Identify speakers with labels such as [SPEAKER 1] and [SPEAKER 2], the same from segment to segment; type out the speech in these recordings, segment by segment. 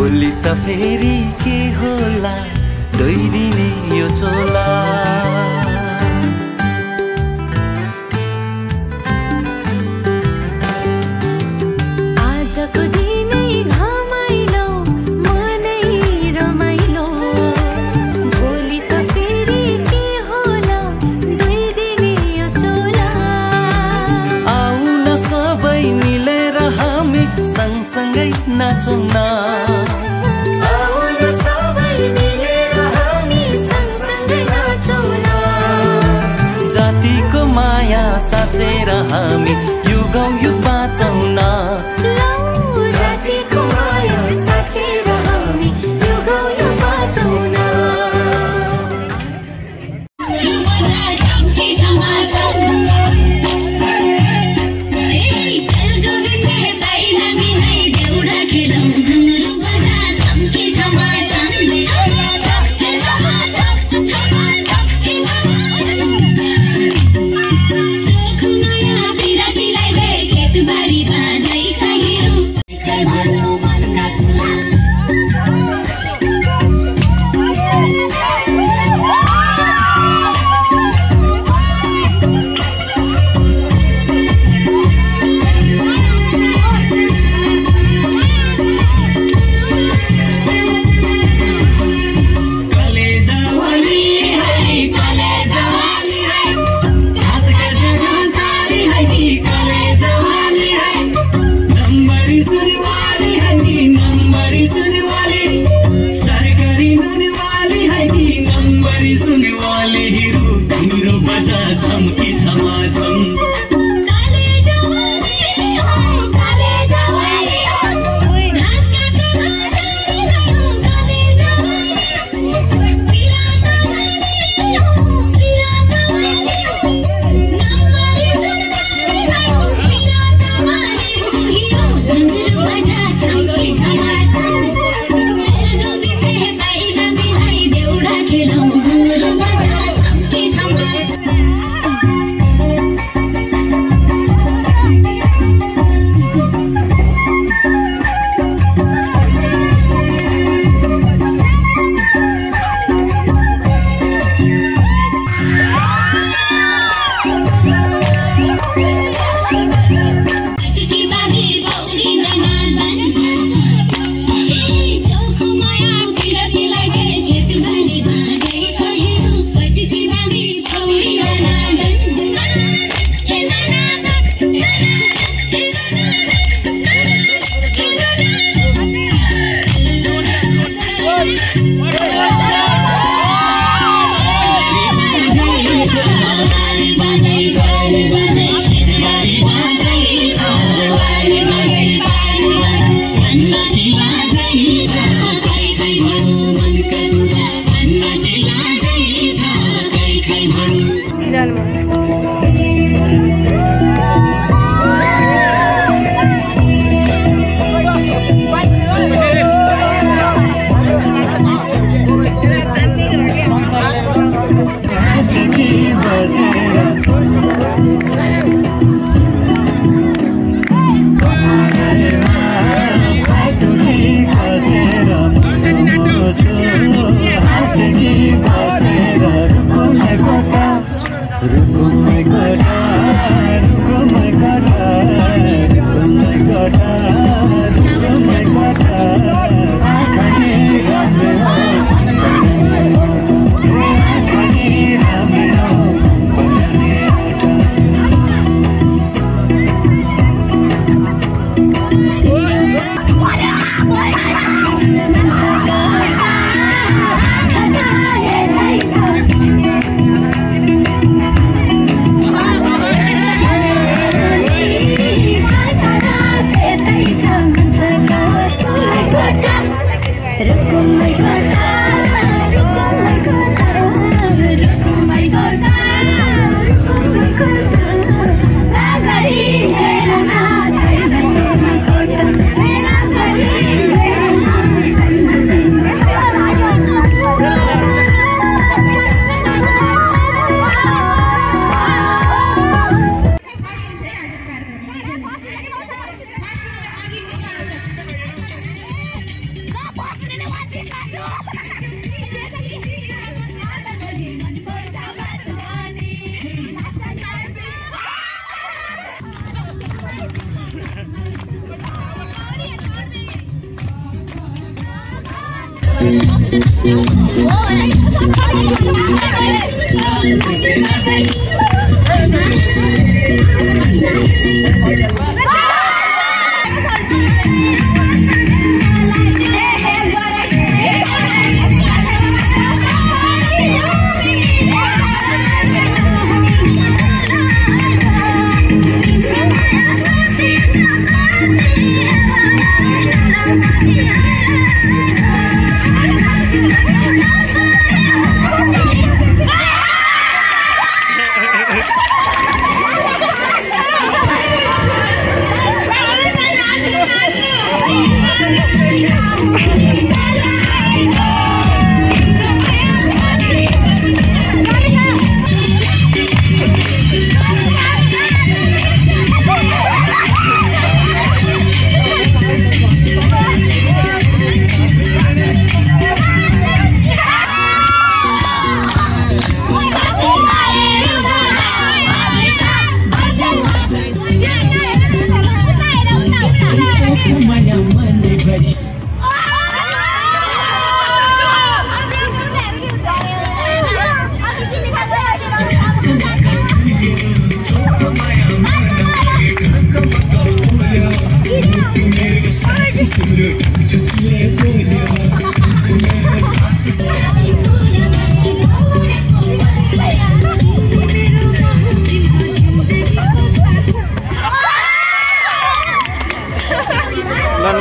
[SPEAKER 1] भोलि त फेरि के होला धोइदिने यो चोला।
[SPEAKER 2] आजको दिनै घमाइलो मनै रमाइलो भोलि त फेरि के होला धोइदिने यो चोला।
[SPEAKER 1] आउन सबै मिलेर हामी सँगसँगै नाचौँ न। जातिको माया साँचेर हामी युगौँ युग बाँचौँ न।
[SPEAKER 2] जातिको माया साँचेर हामी युगौँ युग बाँचौँ न।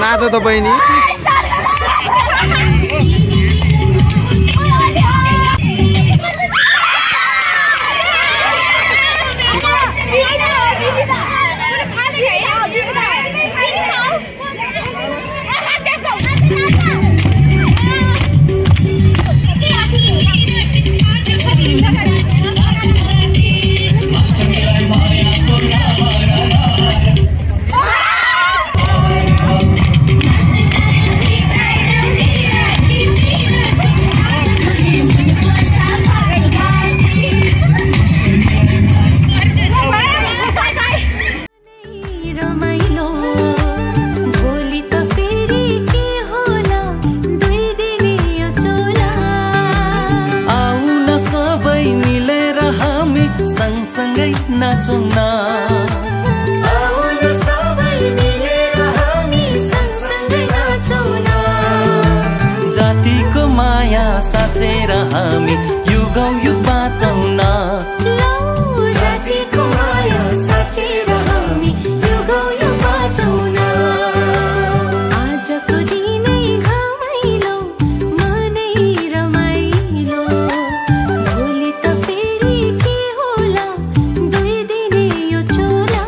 [SPEAKER 3] नाचो त बहिनी
[SPEAKER 1] सँगसँगै नाचौँ न आउनु सबै मिलेर हामी सँगसँगै नाचौँ न जातिको माया साँचेर हामी युगौँ युग बाँचौँ न जातिको माया साँचेर हामी युगौँ युग बाँचौँ न
[SPEAKER 2] आजको दिनै घमाइलो मनै रमाइलो भोलि त फेरि के होला दुई दिने यो चोला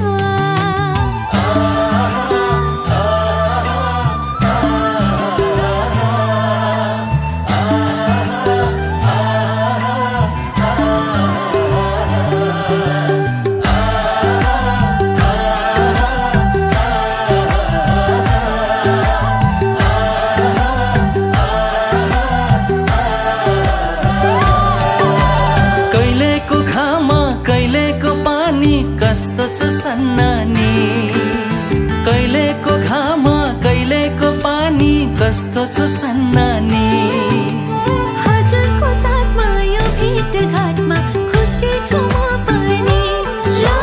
[SPEAKER 1] कहिलेको घाम कहिलेको पानी कस्तो छ सन्नानी कहिलेको घाम कहिलेको पानी कस्तो छ सन्नानी
[SPEAKER 2] हजुरको साथमा यो भेटघाटमा खुसी छु म पनि लौ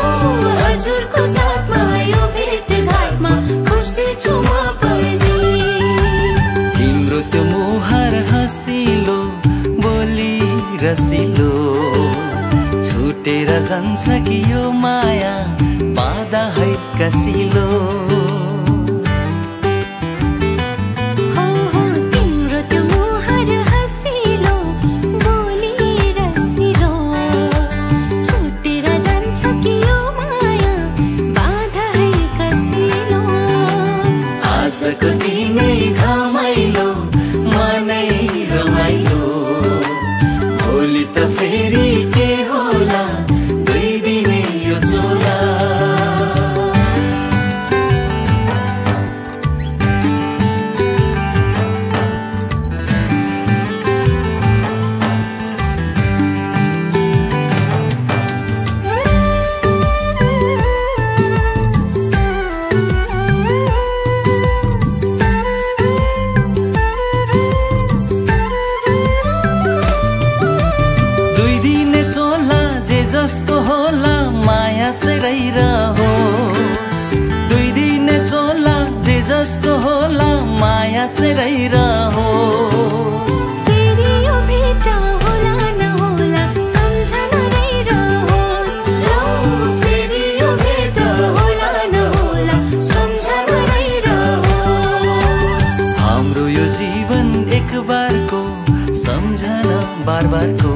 [SPEAKER 2] हजुरको साथमा यो भेटघाटमा खुसी छु म पनि
[SPEAKER 1] तिम्रो त्यो मुहार हँसिलो बोली रसिलो छुटेर जान्छ कि यो माया बाधा है कसिलो
[SPEAKER 2] हो हो तिम्रो त्यो मुहार हँसिलो बोली रसिलो छुटेर जान्छ कि यो माया बाधा है कसिलो
[SPEAKER 1] आजको दिनै घमाइलो मनै रमाइलो भोलि त फेरि के होला दुई दिने यो चोला चाहिँ रहिरहोस्।
[SPEAKER 2] फेरि यो भेट होला नहोला सम्झना रहिरहोस्। फेरि यो भेट होला नहोला सम्झना रहिरहोस्।
[SPEAKER 1] हाम्रो यो जीवन एक बारको सम्झना बार बारको।